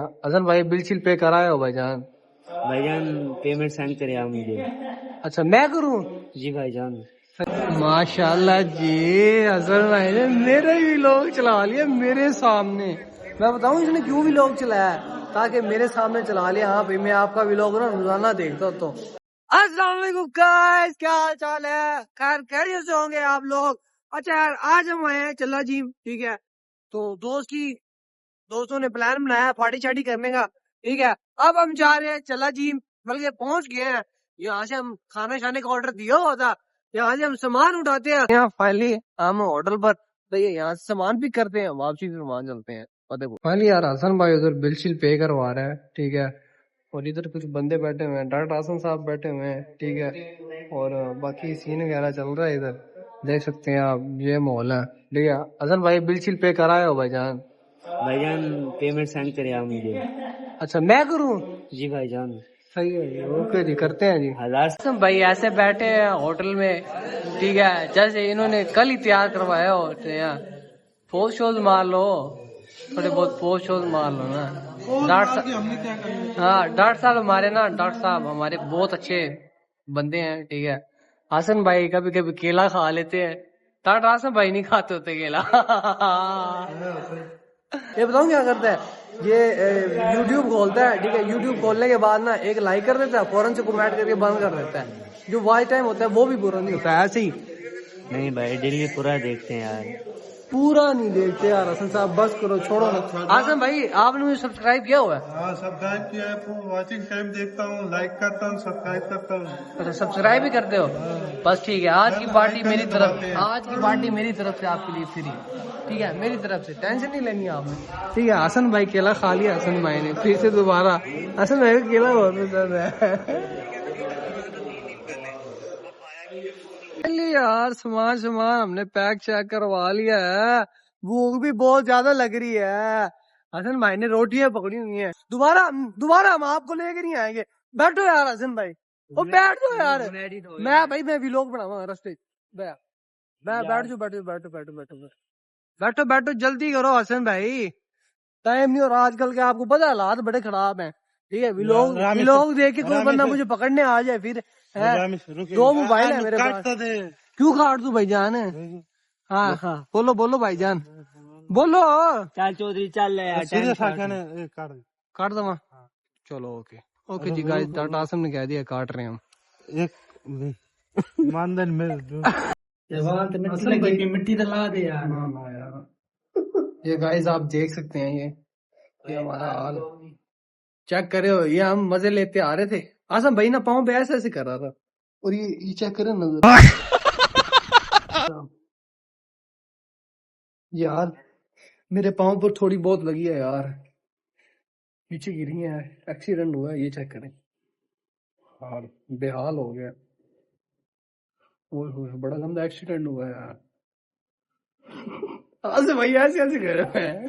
अजन भाई bill chill पे कराए हो भाईजान? भाईजान पेमेंट सेंड करे आप मुझे। अच्छा मैं करूं? जी भाईजान। माशाल्लाह जी। अजहर भाई ने मेरे भी लोग चला लिए मेरे सामने। मैं बताऊं इसने क्यों भी लोग चलाया, ताकि मेरे सामने चला लिया। हाँ भाई मैं आपका व्लॉग ना रोजाना देखता हूं। तो अस्सलाम वालेकुम गाइस, क्या हाल चाल है? खैर खैरियत से होंगे आप लोग। अच्छा यार आज हम आए हैं चला जिम, ठीक है। तो दोस्तों ने प्लान बनाया पार्टी शार्टी करने का, ठीक है। अब हम जा रहे हैं चला जिम, बल्कि पहुंच गए हैं। यहाँ से हम खाना शाने का ऑर्डर दिया हुआ था, यहाँ से हम सामान उठाते हैं। यहाँ फाइनली हम होटल पर, तो ये यहाँ से सामान पिक करते हैं, वापसी फिर वहां चलते हैं फतेहपुर। फाइनली यार हसन भाई उधर बिल शिल पे करवा रहा है, ठीक है। और इधर कुछ बंदे बैठे हुए हैं, डॉक्टर हसन साहब बैठे हुए हैं, ठीक है। और बाकी सीन वगैरह चल रहा है इधर, देख सकते हैं आप, ये माहौल है, ठीक है। हसन भाई बिल शिल पे कराए हो भाईजान? भाईजान पेमेंट सेंड करे आप मुझे। अच्छा मैं करूं? जी भाईजान। सही है जी, ओके जी, करते हैं जी। 1000 भाई ऐसे बैठे हैं होटल में, ठीक है, जैसे इन्होंने कल ही तैयार करवाया हो। तो यहाँ पोज शोज मार लो, थोड़े बहुत पोज शोज मार लो ना। डॉक्टर साहब, हाँ डॉक्टर साहब हमारे ना, डॉक्टर साहब हमारे बहुत अच्छे बंदे हैं, ठीक है। हसन भाई कभी कभी केला खा लेते हैं, डॉक्टर हसन भाई नहीं खाते होते केला। ये बताऊं क्या करता है ये? यूट्यूब खोलता है, ठीक है। यूट्यूब खोलने के बाद ना एक लाइक कर देता है, फौरन से कमेंट करके बंद कर देता है। जो वॉच टाइम होता है वो भी पूरा नहीं होता है, ऐसे ही। नहीं भाई डेली पूरा देखते हैं यार। पूरा नहीं देखते यार हसन साहब, बस करो, छोड़ो ना। आसम भाई आपने मुझे सब्सक्राइब किया हुआ है? हाँ सब्सक्राइब किया है, वॉचिंग टाइम देखता हूँ, लाइक करता हूँ, सब्सक्राइब करता हूँ। अच्छा सब्सक्राइब भी करते हो? बस ठीक है, आज की पार्टी मेरी तरफ, आज की पार्टी मेरी तरफ से आपके लिए फ्री, ठीक है, मेरी तरफ से, टेंशन नहीं लेनी आपने, ठीक है। हसन भाई केला खा लिया, हसन भाई ने फिर से दोबारा। हसन भाई को केला बहुत पसंद है। यार सामान हमने पैक चेक करवा लिया है, भूख भी बहुत ज्यादा लग रही है। हसन भाई ने रोटियां पकड़ी हुई हैं, दोबारा दोबारा हम आपको लेकर नहीं आएंगे। बैठो यार हसन भाई, ओ बैठ जाओ यार। मैं व्लॉग बनाऊंगा रास्ते। बैठ जाओ, बैठो बैठो, जल्दी करो हसन भाई, टाइम नहीं हो रहा। आजकल के आपको पता है हालात बड़े खराब हैं, ठीक है। व्लॉग देख के कोई बंदा मुझे पकड़ने आ जाए फिर है। 2 मोबाइल है मेरे पास, क्यों काट दूं भाईजान? हाँ हाँ बोलो बोलो भाईजान, बोलो। चल चौधरी चल यार। काट दो, चलो ओके ओके जी गाइस, डॉक्टर आसम ने कह दिया काट रहे हैं हम। एक मानदन में मिट्टी ला दे यार। ये गाइस आप देख सकते हैं, ये हमारा हाल चेक करे हो। ये हम मजे लेते आ रहे थे, आसम भाई ना पाँव पे ऐसे ऐसे कर रहा था, और ये चेक करे नजर। यार मेरे पाँव पर थोड़ी बहुत लगी है यार, पीछे गिरी है, एक्सीडेंट हुआ है, ये चेक करें। हाल बेहाल हो गया, ओए बड़ा गंदा एक्सीडेंट हुआ है यार। आज भाई ऐसे ऐसे कर रहे हैं।